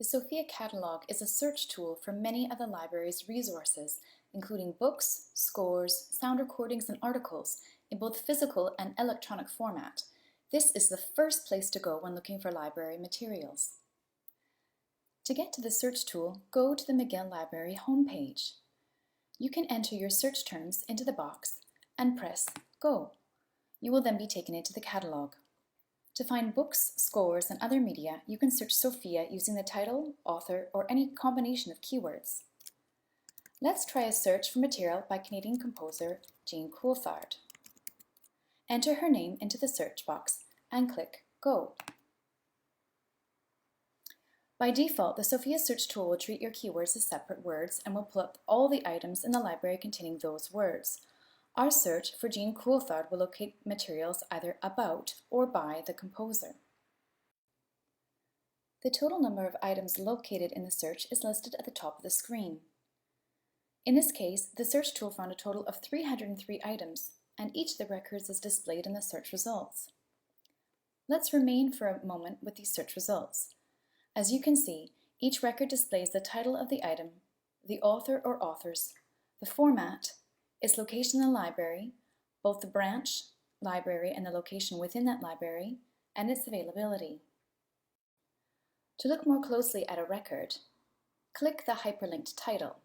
The Sofia catalogue is a search tool for many of the library's resources, including books, scores, sound recordings, and articles in both physical and electronic format. This is the first place to go when looking for library materials. To get to the search tool, go to the McGill Library homepage. You can enter your search terms into the box and press Go. You will then be taken into the catalogue. To find books, scores, and other media, you can search Sofia using the title, author, or any combination of keywords. Let's try a search for material by Canadian composer Jean Coulthard. Enter her name into the search box and click Go. By default, the Sofia search tool will treat your keywords as separate words and will pull up all the items in the library containing those words. Our search for Jean Coulthard will locate materials either about or by the composer. The total number of items located in the search is listed at the top of the screen. In this case, the search tool found a total of 303 items, and each of the records is displayed in the search results. Let's remain for a moment with these search results. As you can see, each record displays the title of the item, the author or authors, the format, its location in the library, both the branch, library, and the location within that library, and its availability. To look more closely at a record, click the hyperlinked title.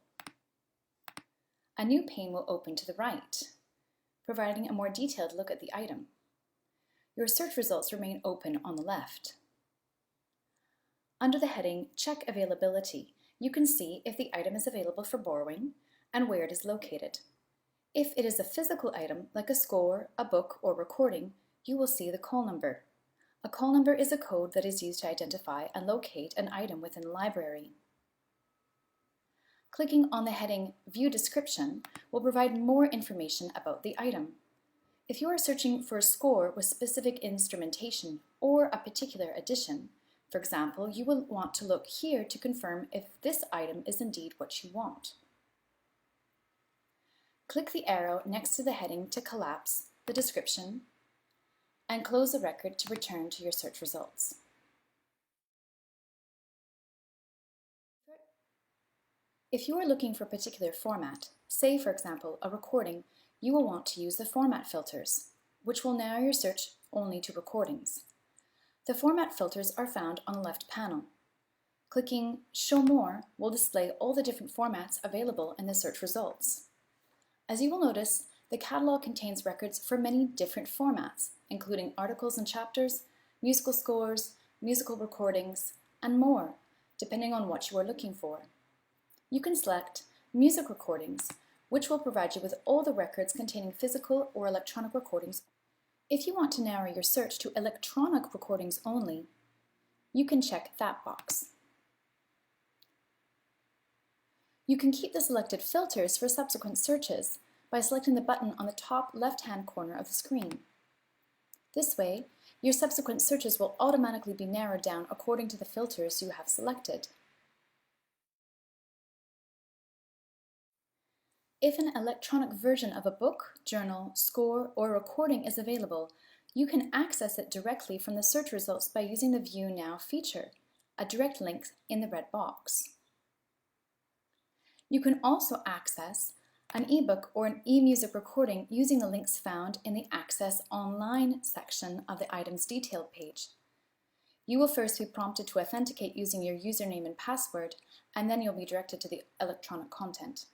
A new pane will open to the right, providing a more detailed look at the item. Your search results remain open on the left. Under the heading Check Availability, you can see if the item is available for borrowing and where it is located. If it is a physical item, like a score, a book, or recording, you will see the call number. A call number is a code that is used to identify and locate an item within the library. Clicking on the heading View Description will provide more information about the item. If you are searching for a score with specific instrumentation or a particular edition, for example, you will want to look here to confirm if this item is indeed what you want. Click the arrow next to the heading to collapse the description and close the record to return to your search results. If you are looking for a particular format, say for example a recording, you will want to use the format filters, which will narrow your search only to recordings. The format filters are found on the left panel. Clicking Show More will display all the different formats available in the search results. As you will notice, the catalog contains records for many different formats, including articles and chapters, musical scores, musical recordings, and more, depending on what you are looking for. You can select Music Recordings, which will provide you with all the records containing physical or electronic recordings. If you want to narrow your search to electronic recordings only, you can check that box. You can keep the selected filters for subsequent searches by selecting the button on the top left-hand corner of the screen. This way, your subsequent searches will automatically be narrowed down according to the filters you have selected. If an electronic version of a book, journal, score, or recording is available, you can access it directly from the search results by using the View Now feature, a direct link in the red box. You can also access an ebook or an e-music recording using the links found in the Access Online section of the item's detailed page. You will first be prompted to authenticate using your username and password, and then you'll be directed to the electronic content.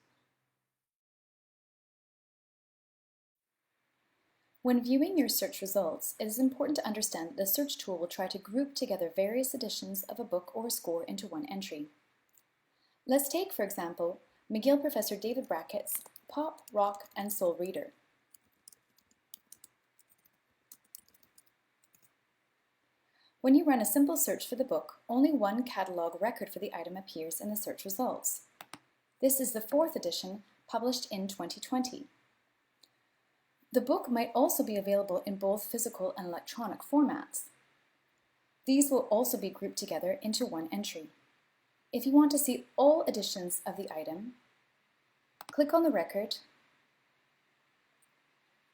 When viewing your search results, it is important to understand that the search tool will try to group together various editions of a book or score into one entry. Let's take, for example, McGill Professor David Brackett's Pop, Rock, and Soul Reader. When you run a simple search for the book, only one catalog record for the item appears in the search results. This is the 4th edition, published in 2020. The book might also be available in both physical and electronic formats. These will also be grouped together into one entry. If you want to see all editions of the item, click on the record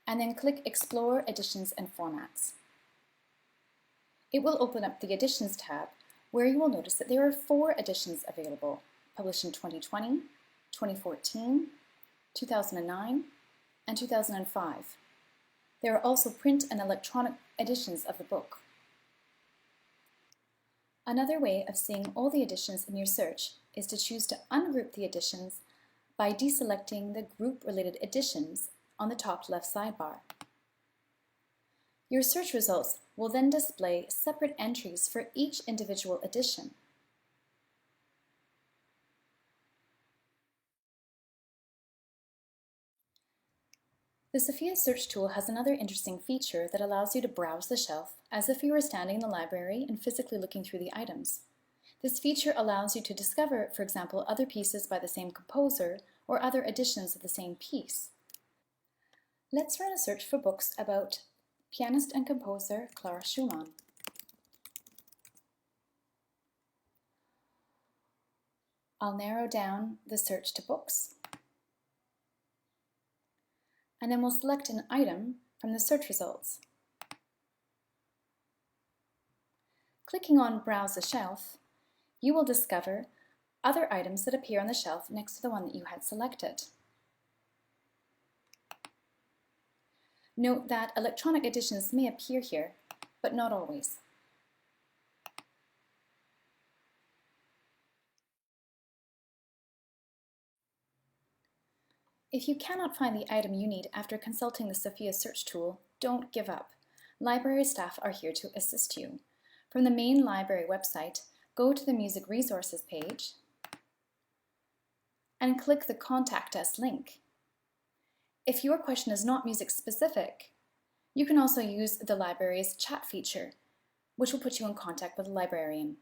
and then click Explore Editions and Formats. It will open up the Editions tab where you will notice that there are 4 editions available, published in 2020, 2014, 2009, and 2005. There are also print and electronic editions of the book. Another way of seeing all the editions in your search is to choose to ungroup the editions by deselecting the group-related editions on the top left sidebar. Your search results will then display separate entries for each individual edition. The Sofia search tool has another interesting feature that allows you to browse the shelf as if you were standing in the library and physically looking through the items. This feature allows you to discover, for example, other pieces by the same composer or other editions of the same piece. Let's run a search for books about pianist and composer Clara Schumann. I'll narrow down the search to books, and then we'll select an item from the search results. Clicking on Browse the Shelf, you will discover other items that appear on the shelf next to the one that you had selected. Note that electronic editions may appear here, but not always. If you cannot find the item you need after consulting the Sofia search tool, don't give up. Library staff are here to assist you. From the main library website, go to the Music Resources page and click the Contact Us link. If your question is not music specific, you can also use the library's chat feature, which will put you in contact with a librarian.